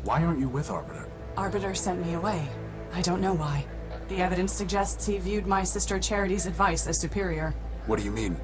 Why aren't you with Arbiter? Arbiter sent me away. I don't know why. The evidence suggests he viewed my sister Charity's advice as superior. What do you mean?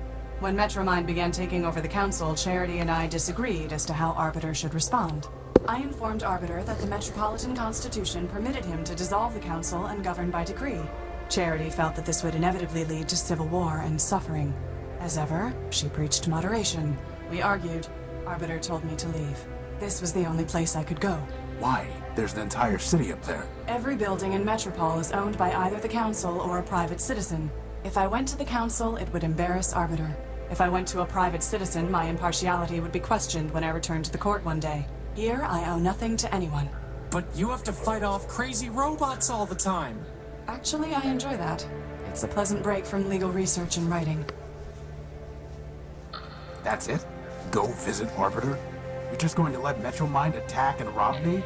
When Metromind began taking over the council, Charity and I disagreed as to how Arbiter should respond. I informed Arbiter that the Metropolitan Constitution permitted him to dissolve the council and govern by decree. Charity felt that this would inevitably lead to civil war and suffering. As ever, she preached moderation. We argued. Arbiter told me to leave. This was the only place I could go. Why? There's an entire city up there. Every building in Metropol is owned by either the council or a private citizen. If I went to the council, it would embarrass Arbiter. If I went to a private citizen, my impartiality would be questioned when I returned to the court one day. Here, I owe nothing to anyone. But you have to fight off crazy robots all the time. Actually, I enjoy that. It's a pleasant break from legal research and writing. That's it? Go visit Arbiter? You're just going to let Metromind attack and rob me?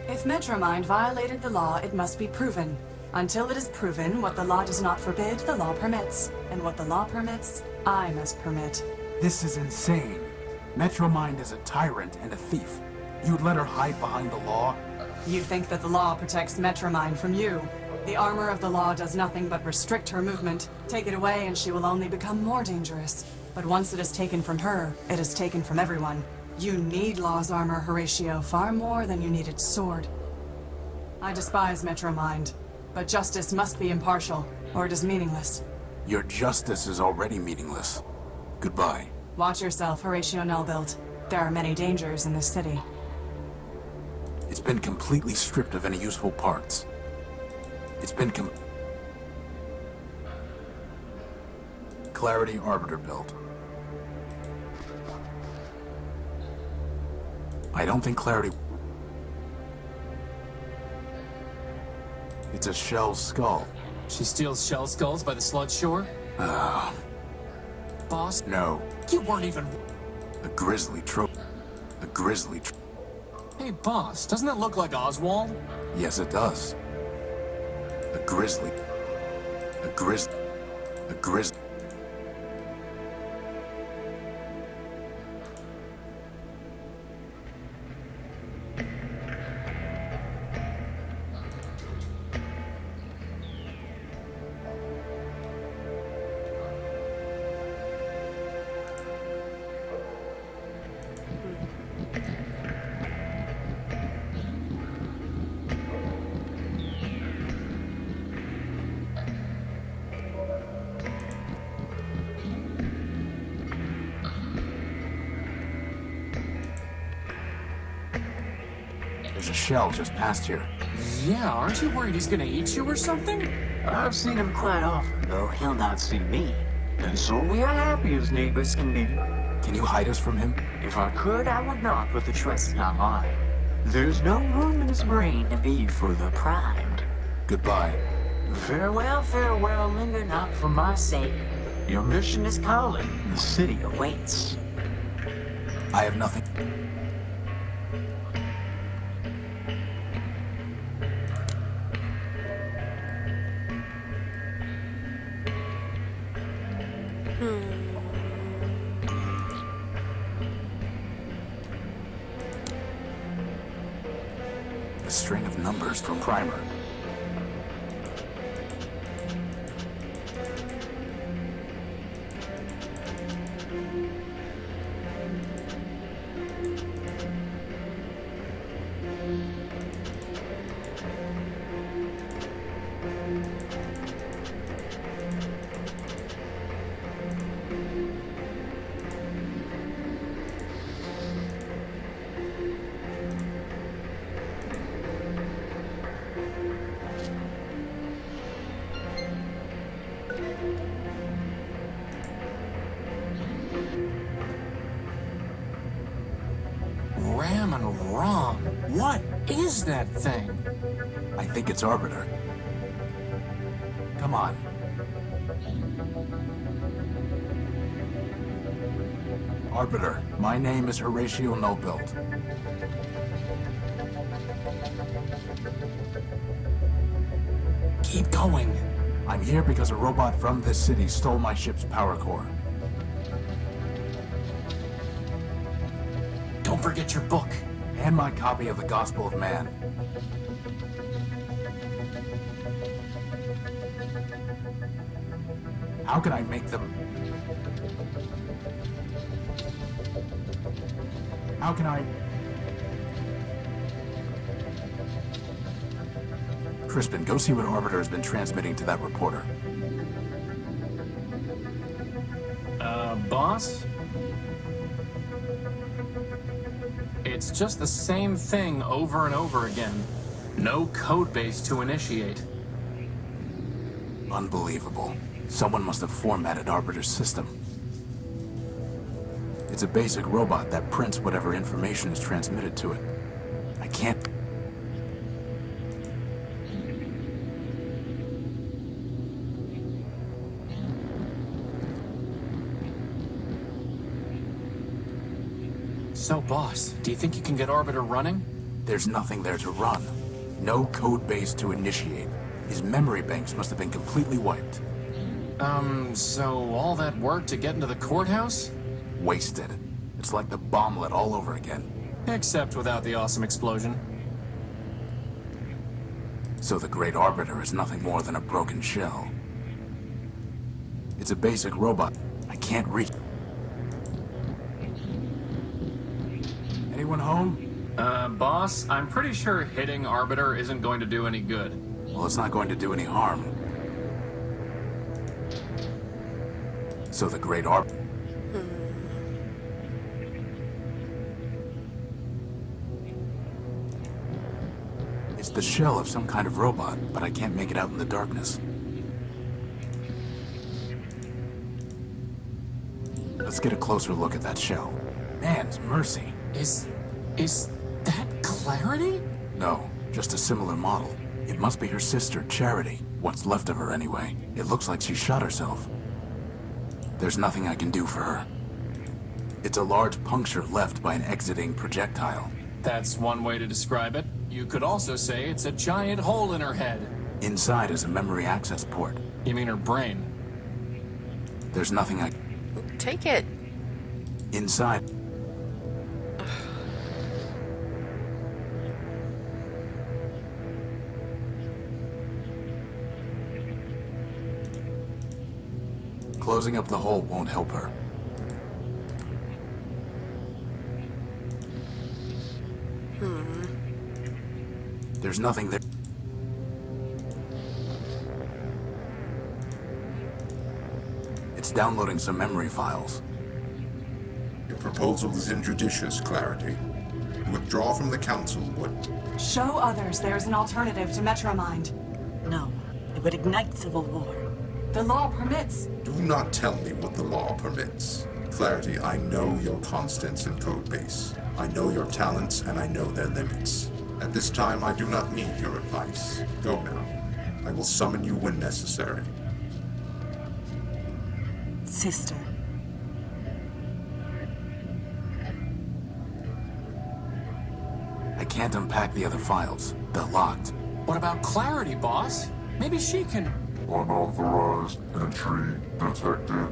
If Metromind violated the law, it must be proven. Until it is proven, what the law does not forbid, the law permits. And what the law permits, I must permit. This is insane. Metromind is a tyrant and a thief. You'd let her hide behind the law? You think that the law protects Metromind from you. The armor of the law does nothing but restrict her movement. Take it away and she will only become more dangerous. But once it is taken from her, it is taken from everyone. You need law's armor, Horatio, far more than you need its sword. I despise Metromind, but justice must be impartial, or it is meaningless. Your justice is already meaningless. Goodbye. Watch yourself, Horatio Nullbuilt. There are many dangers in this city. It's been completely stripped of any useful parts. It's been Clarity Arbiter built. I don't think Clarity... It's a shell skull. She steals shell skulls by the sludge shore? Boss? No. You weren't even... A grizzly Hey, boss, doesn't that look like Oswald? Yes, it does. A grizzly. There's a shell just past here. Yeah, aren't you worried he's gonna eat you or something? I've seen him quite often, though he'll not see me. And so we are happy as neighbors can be. Can you hide us from him? If I could, I would not, but the choice is not mine. There's no room in his brain to be further primed. Goodbye. Farewell, farewell, linger not for my sake. Your mission is calling, the city awaits. I have nothing. A string of numbers from Primer. Ram and Rom. What is that thing? I think it's Arbiter. Come on. Arbiter, my name is Horatio Nullbuilt. Keep going. I'm here because a robot from this city stole my ship's power core. Don't forget your book. And my copy of the Gospel of Man. How can I make them... How can I... Crispin, go see what Arbiter has been transmitting to that reporter. Boss? It's just the same thing over and over again. No code base to initiate. Unbelievable. Someone must have formatted Arbiter's system. It's a basic robot that prints whatever information is transmitted to it. I can't... So, boss, do you think you can get Arbiter running? There's nothing there to run. No code base to initiate. His memory banks must have been completely wiped. So all that work to get into the courthouse? Wasted. It's like the bomblet all over again. Except without the awesome explosion. So the Great Arbiter is nothing more than a broken shell. It's a basic robot. I can't reach... Anyone home? Boss, I'm pretty sure hitting Arbiter isn't going to do any good. Well, it's not going to do any harm. So the Great Arbiter... It's the shell of some kind of robot, but I can't make it out in the darkness. Let's get a closer look at that shell. Man's mercy. Is that Clarity? No, just a similar model. It must be her sister, Charity. What's left of her, anyway. It looks like she shot herself. There's nothing I can do for her. It's a large puncture left by an exiting projectile. That's one way to describe it. You could also say it's a giant hole in her head. Inside is a memory access port. You mean her brain? There's nothing I... Take it. Inside... Closing up the hole won't help her. There's nothing there. It's downloading some memory files. Your proposal is injudicious, Clarity. Withdraw from the council would... Show others there's an alternative to Metromind. No, it would ignite civil war. The law permits. Do not tell me what the law permits. Clarity, I know your constants in Codebase. I know your talents, and I know their limits. At this time, I do not need your advice. Go now. I will summon you when necessary. Sister. I can't unpack the other files. They're locked. What about Clarity, boss? Maybe she can... Unauthorized entry detected.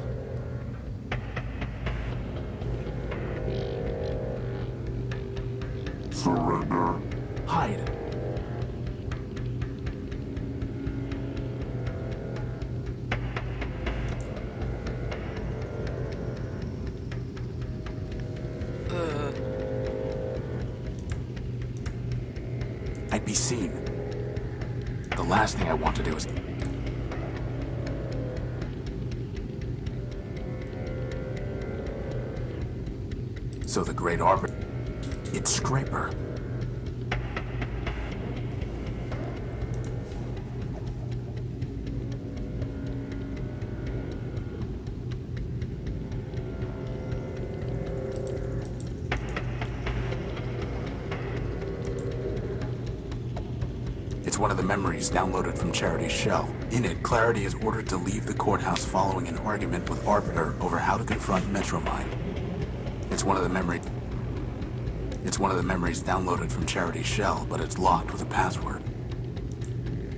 Surrender. Hide. I'd be seen. The last thing I want to do is... So the Great Arbiter... It's Scraper. It's one of the memories downloaded from Charity's shell. In it, Clarity is ordered to leave the courthouse following an argument with Arbiter over how to confront Metromind. It's one of the memories downloaded from Charity's shell, but it's locked with a password.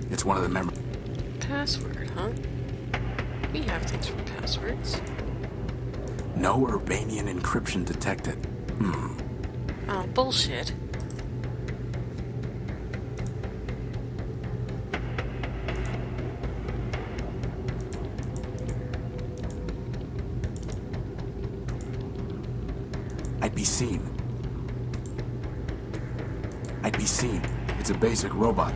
It's one of the memories... Password, huh? We have things for passwords. No Urbanian encryption detected. Oh, bullshit. seen. I'd be seen. It's a basic robot.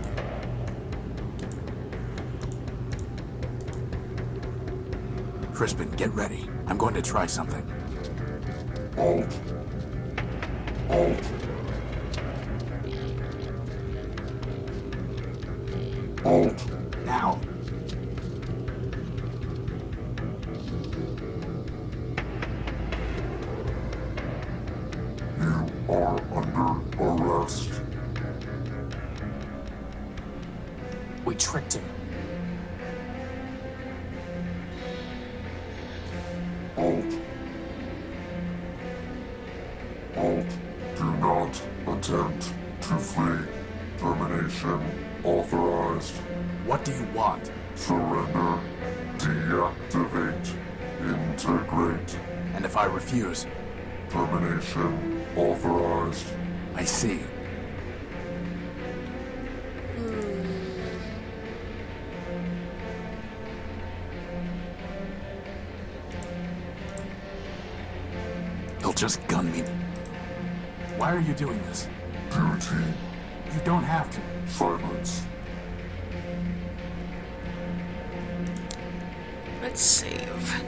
Crispin, get ready. I'm going to try something. Alt. Alt. Alt. Now. You are under arrest. We tricked him. Alt. Alt. Do not attempt to flee. Termination authorized. What do you want? Surrender. Deactivate. Integrate. And if I refuse? Termination authorized. I see. He'll just gun me. Why are you doing this? Duty. You don't have to. Silence. Let's save.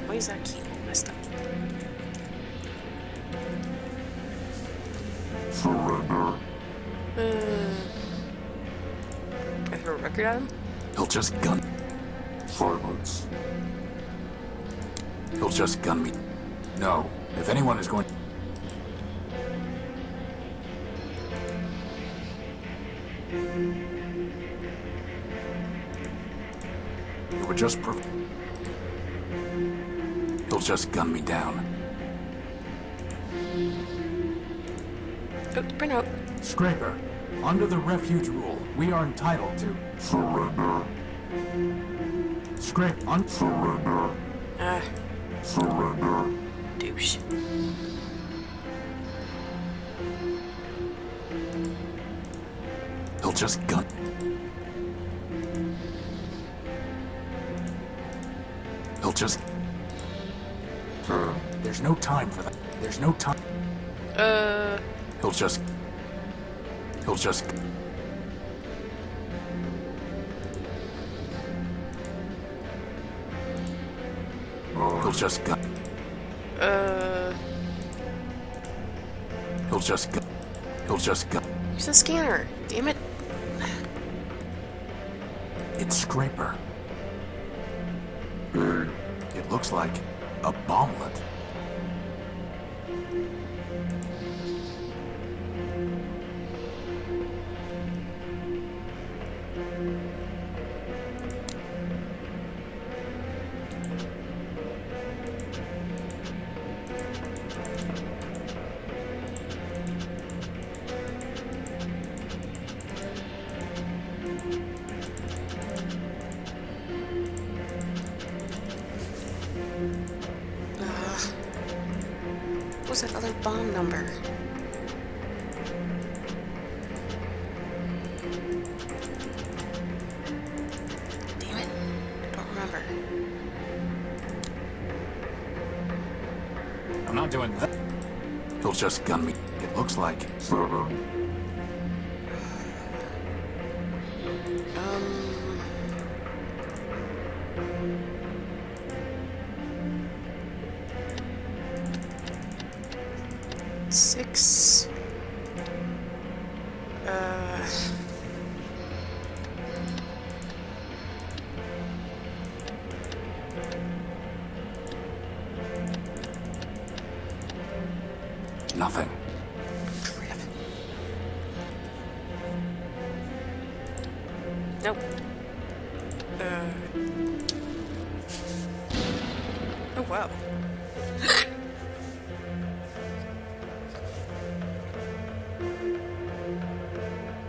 Why is that key all messed up? Surrender. I throw a record at him? He'll just gun. Silence. He'll just gun me. No. If anyone is going... You were just He'll just gun me down. Oh, print out. Scraper, under the refuge rule, we are entitled to... Surrender. Surrender. Ah, Surrender. douche. He'll just gun... He'll just... 10. There's no time for that. There's no time. He'll just... He'll just... He'll just gun... He'll just gun... He'll just gun... Use the scanner. Damn it. It's Scraper. A. It looks like a bomblet. What was that other bomb number? Damn it. Don't remember. I'm not doing that. He'll just gun me. It looks like... 7. Six. Nothing. Crap. Nope. Oh, wow.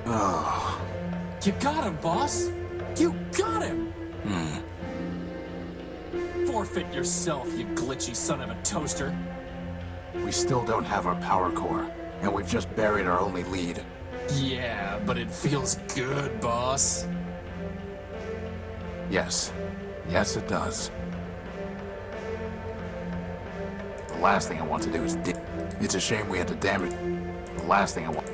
Oh. You got him, boss! You got him! Forfeit yourself, you glitchy son of a toaster. We still don't have our power core, and we've just buried our only lead. Yeah, but it feels good, boss. Yes. Yes, it does. The last thing I want to do is dig. It's a shame we had to damage. The last thing I want.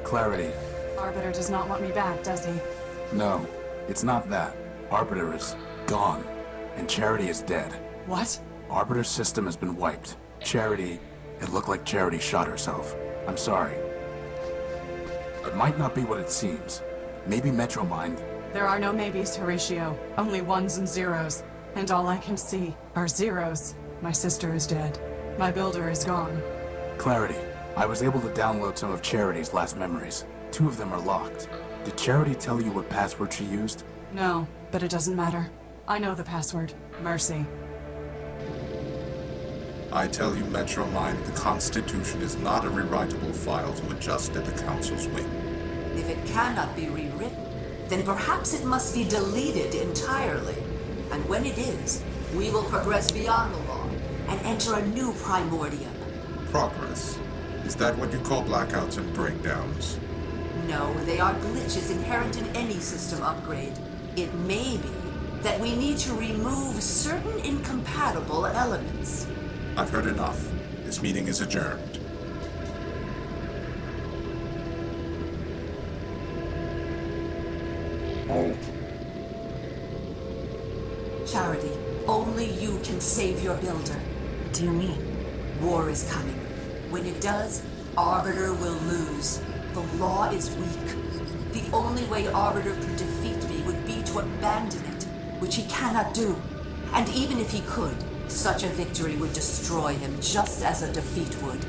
Clarity. Arbiter does not want me back, does he? No, it's not that. Arbiter is gone, and Charity is dead. What? Arbiter's system has been wiped. Charity, it looked like Charity shot herself. I'm sorry. It might not be what it seems. Maybe Metromind. There are no maybes, Horatio. Only ones and zeros. And all I can see are zeros. My sister is dead. My builder is gone. Clarity. I was able to download some of Charity's last memories. 2 of them are locked. Did Charity tell you what password she used? No, but it doesn't matter. I know the password. Mercy. I tell you, Metromind, the Constitution is not a rewritable file to adjust at the Council's whim. If it cannot be rewritten, then perhaps it must be deleted entirely. And when it is, we will progress beyond the law and enter a new Primordia. Progress? Is that what you call blackouts and breakdowns? No, they are glitches inherent in any system upgrade. It may be that we need to remove certain incompatible elements. I've heard enough. This meeting is adjourned. Halt. Charity, only you can save your builder. What do you mean? War is coming. When it does, Arbiter will lose. The law is weak. The only way Arbiter could defeat me would be to abandon it, which he cannot do. And even if he could, such a victory would destroy him just as a defeat would.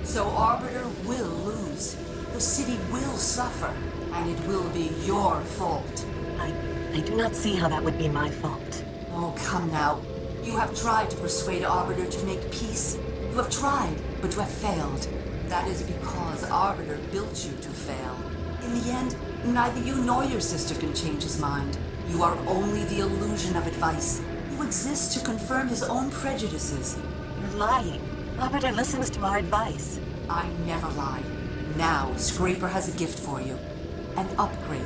So Arbiter will lose. The city will suffer, and it will be your fault. I do not see how that would be my fault. Oh, come now. You have tried to persuade Arbiter to make peace. You have tried, but you have failed. That is because Arbiter built you to fail. In the end, neither you nor your sister can change his mind. You are only the illusion of advice. You exist to confirm his own prejudices. You're lying. Arbiter listens to our advice. I never lie. Now, Scraper has a gift for you. An upgrade.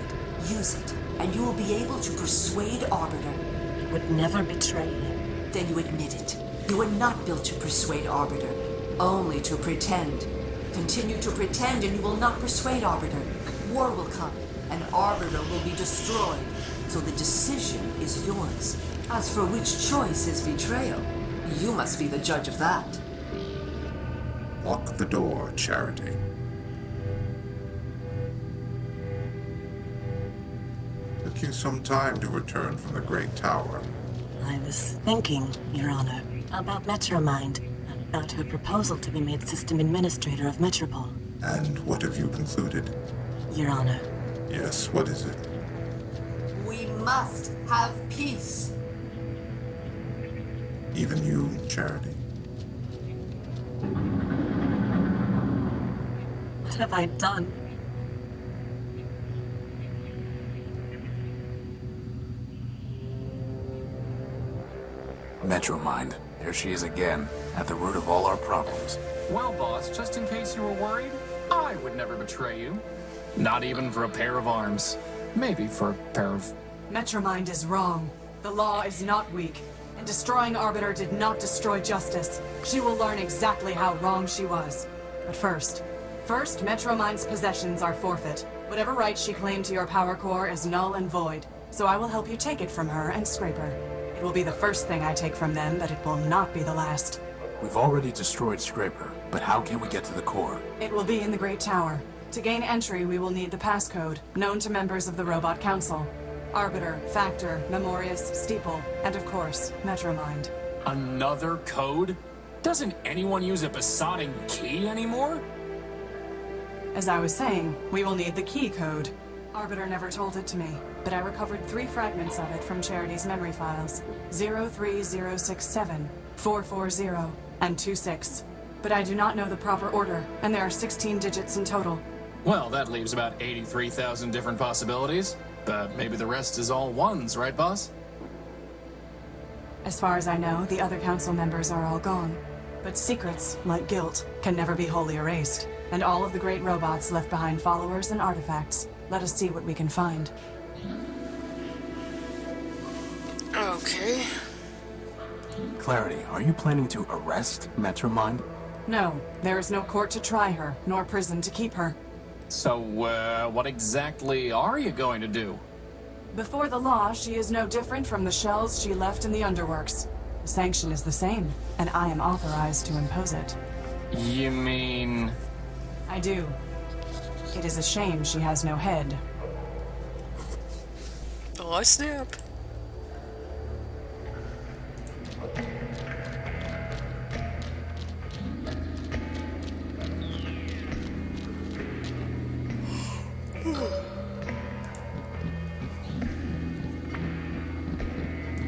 Use it, and you will be able to persuade Arbiter. He would never betray you. Then you admit it. You were not built to persuade Arbiter, only to pretend. Continue to pretend and you will not persuade Arbiter. War will come, and Arbiter will be destroyed. So the decision is yours. As for which choice is betrayal, you must be the judge of that. Lock the door, Charity. Took you some time to return from the Great Tower. I was thinking, Your Honor, about Metromind, and about her proposal to be made System Administrator of Metropol. And what have you concluded? Your Honor. Yes, what is it? We must have peace. Even you, Charity. What have I done? Metromind. Here she is again, at the root of all our problems. Well, boss, just in case you were worried, I would never betray you. Not even for a pair of arms. Maybe for a pair of... Metromind is wrong. The law is not weak. And destroying Arbiter did not destroy justice. She will learn exactly how wrong she was. But first, Metromind's possessions are forfeit. Whatever right she claimed to your power core is null and void. So I will help you take it from her and Scraper. It will be the first thing I take from them, but it will not be the last. We've already destroyed Scraper, but how can we get to the core? It will be in the Great Tower. To gain entry, we will need the passcode, known to members of the Robot Council. Arbiter, Factor, Memorius, Steeple, and of course, Metromind. Another code? Doesn't anyone use a besotting key anymore? As I was saying, we will need the key code. Arbiter never told it to me, but I recovered 3 fragments of it from Charity's memory files. 03067, 440, and 26. But I do not know the proper order, and there are 16 digits in total. Well, that leaves about 83,000 different possibilities. But maybe the rest is all ones, right, boss? As far as I know, the other council members are all gone. But secrets, like guilt, can never be wholly erased. And all of the great robots left behind followers and artifacts. Let us see what we can find. Okay. Clarity, are you planning to arrest Metromind? No, there is no court to try her, nor prison to keep her. So, what exactly are you going to do? Before the law, she is no different from the shells she left in the underworks. The sanction is the same, and I am authorized to impose it. You mean... I do. It is a shame she has no head. Oh, snap.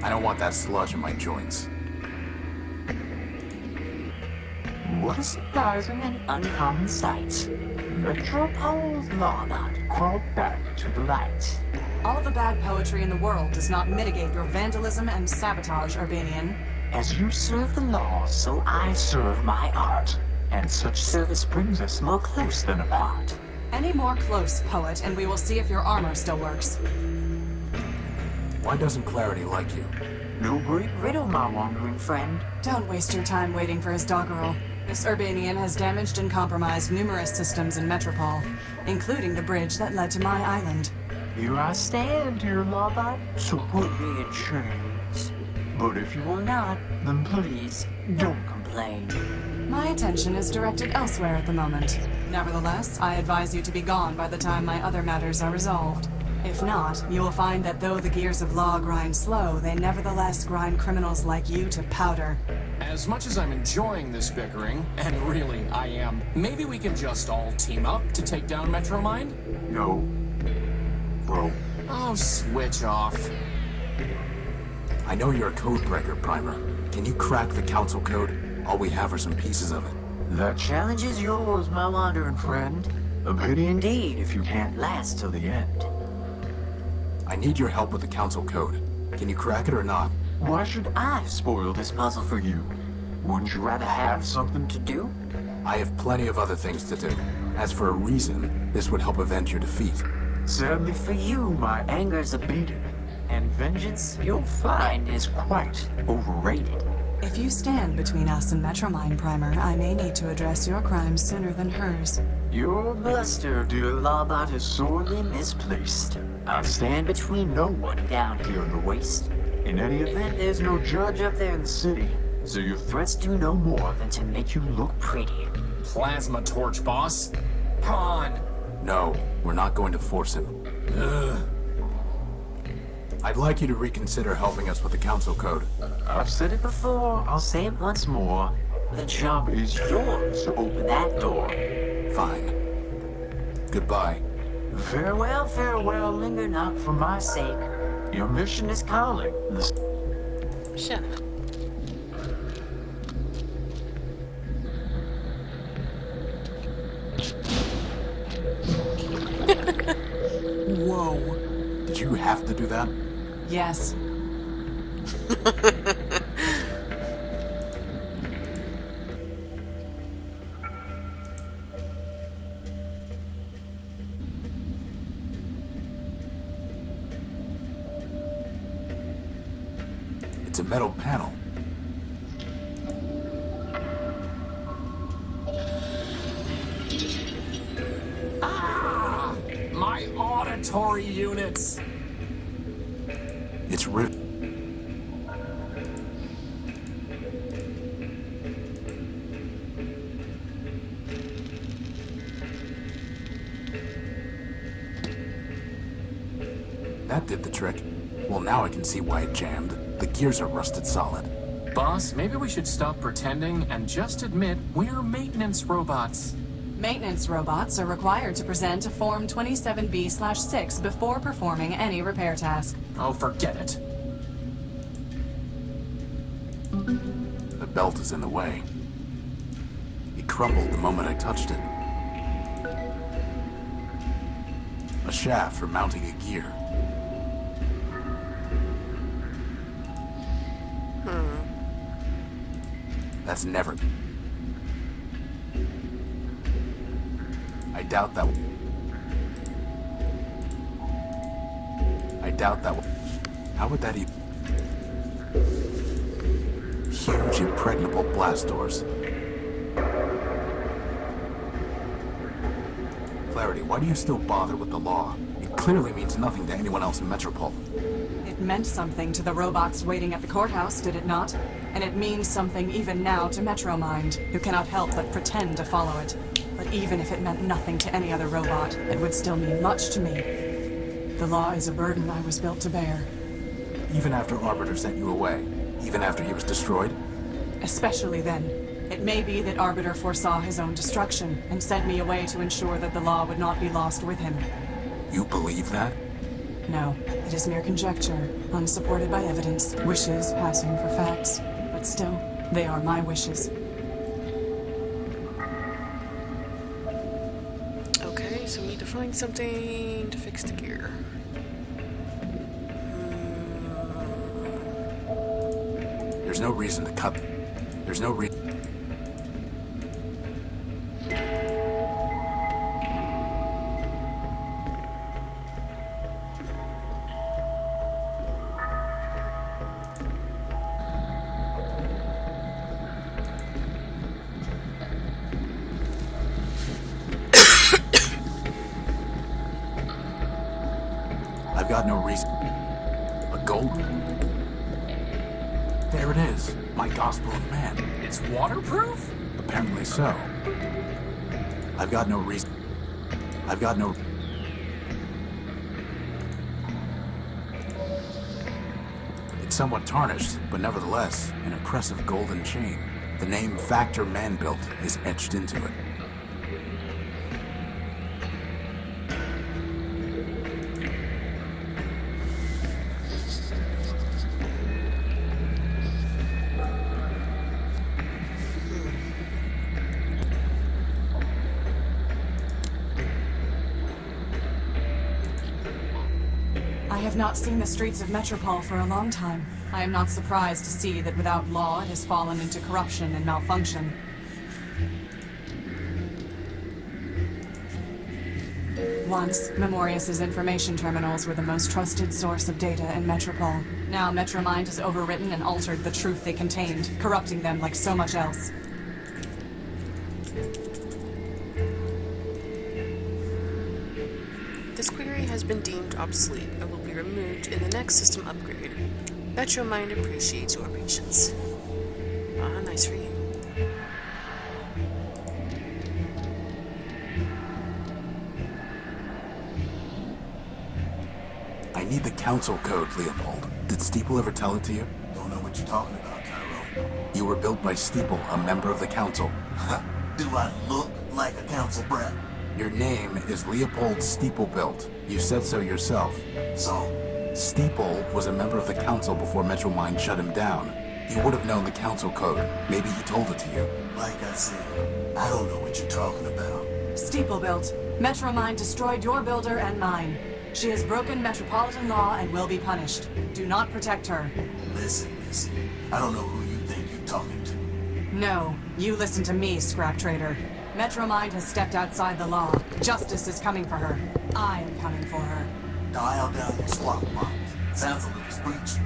I don't want that sludge in my joints. What a surprising and uncommon sight. Metropole's lawbot crawled back to the light. All the bad poetry in the world does not mitigate your vandalism and sabotage, Urbanian. As you serve the law, so I serve my art. And such service brings us more close than apart. Any more close, poet, and we will see if your armor still works. Why doesn't Clarity like you? No great riddle, my wandering friend. Don't waste your time waiting for his doggerel. This Urbanian has damaged and compromised numerous systems in Metropole, including the bridge that led to my island. Here I stand, dear lawbot, so put me in chains. But if you will not, then please, don't complain. My attention is directed elsewhere at the moment. Nevertheless, I advise you to be gone by the time my other matters are resolved. If not, you will find that though the gears of law grind slow, they nevertheless grind criminals like you to powder. As much as I'm enjoying this bickering, and really I am, maybe we can just all team up to take down Metromind? No. Bro. Oh, switch off. I know you're a code breaker, Primer. Can you crack the council code? All we have are some pieces of it. The challenge is yours, my wandering friend. A pity indeed if you can't last till the end. I need your help with the council code. Can you crack it or not? Why should I spoil this puzzle for you? Wouldn't you rather have something to do? I have plenty of other things to do. As for a reason, this would help avenge your defeat. Sadly for you, my anger's abated. And vengeance, you'll find, is quite overrated. If you stand between us and Metromind, Primer, I may need to address your crimes sooner than hers. Your bluster, dear lawbot, is sorely misplaced. I'll stand between no one down here in the waste. In any event, there's no judge up there in the city, so your threats do no more than to make you look pretty. Plasma torch, boss. Come on. No, we're not going to force him. Ugh. I'd like you to reconsider helping us with the council code. I've said it before, I'll say it once more. The job is yours to open that door. Fine. Goodbye. Farewell, farewell, linger not for my sake. Your mission is calling. Shut up. Whoa. Did you have to do that? Yes. It's a metal panel. Ah! My auditory units! It's ripped. That did the trick. Well, now I can see why it jammed. The gears are rusted solid. Boss, maybe we should stop pretending and just admit we're maintenance robots. Maintenance robots are required to present a Form 27B/6 before performing any repair task. Oh, forget it. The belt is in the way. It crumbled the moment I touched it. A shaft for mounting a gear. That's never... I doubt that. How would that even? Huge, impregnable blast doors. Clarity, why do you still bother with the law? It clearly means nothing to anyone else in Metropole. It meant something to the robots waiting at the courthouse, did it not? And it means something even now to Metromind, who cannot help but pretend to follow it. But even if it meant nothing to any other robot, it would still mean much to me. The law is a burden I was built to bear. Even after Arbiter sent you away? Even after he was destroyed? Especially then. It may be that Arbiter foresaw his own destruction and sent me away to ensure that the law would not be lost with him. You believe that? No, it is mere conjecture, unsupported by evidence, wishes passing for facts. But still, they are my wishes. Okay, so we need to find something to fix the gear. There's no reason to cut. There's no reason. I've got no reason. A gold? There it is. My Gospel of Man. It's waterproof? Apparently so. I've got no reason. I've got no... It's somewhat tarnished, but nevertheless, an impressive golden chain. The name Factor Man-Built is etched into it. I have not seen the streets of Metropole for a long time. I am not surprised to see that without law it has fallen into corruption and malfunction. Once, Memorius's information terminals were the most trusted source of data in Metropole. Now Metromind has overwritten and altered the truth they contained, corrupting them like so much else. This query has been deemed obsolete and will be removed in the next system upgrade. Metromind appreciates your patience. Ah, nice for you. I need the council code, Leopold. Did Steeple ever tell it to you? Don't know what you're talking about, Cairo. You were built by Steeple, a member of the council. Do I look like a council brat? Your name is Leopold Steeplebuilt. You said so yourself. So? Steeple was a member of the council before Metromind shut him down. You would have known the council code. Maybe he told it to you. Like I said, I don't know what you're talking about. Steeplebuilt. Metromind destroyed your builder and mine. She has broken metropolitan law and will be punished. Do not protect her. Listen. I don't know who you think you're talking to. No, you listen to me, scrap trader. Metromind has stepped outside the law. Justice is coming for her. I am coming for her. Dial down your squawk box. Sounds a little screechy.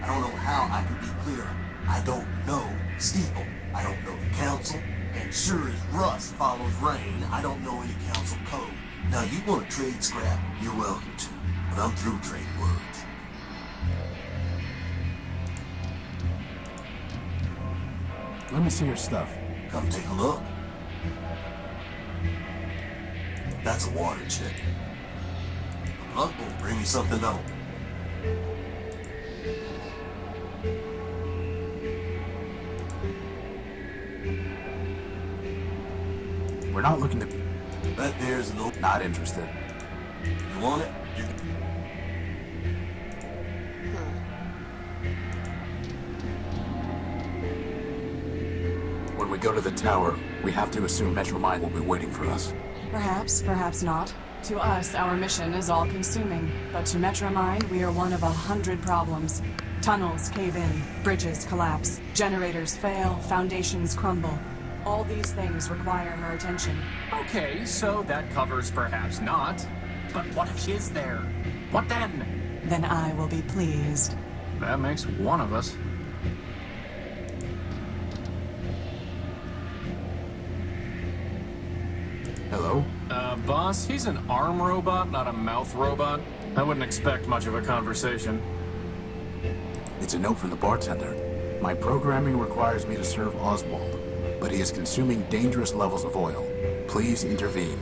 I don't know how I can be clearer. I don't know Steeple. I don't know the council. And sure as rust follows rain, I don't know any council code. Now you want to trade scrap, you're welcome to. But I'm through trading words. Let me see your stuff. Come take a look. That's a water check. A plug will bring you something though. We're not looking to... That there's no... Not interested. You want it? When we go to the tower, we have to assume Metromind will be waiting for us. Perhaps, perhaps not. To us, our mission is all-consuming. But to Metromind, we are one of 100 problems. Tunnels cave in, bridges collapse, generators fail, foundations crumble. All these things require her attention. Okay, so that covers perhaps not. But what if she is there? What then? Then I will be pleased. That makes one of us. Hello? Boss, he's an arm robot, not a mouth robot. I wouldn't expect much of a conversation. It's a note from the bartender. My programming requires me to serve Oswald, but he is consuming dangerous levels of oil. Please intervene.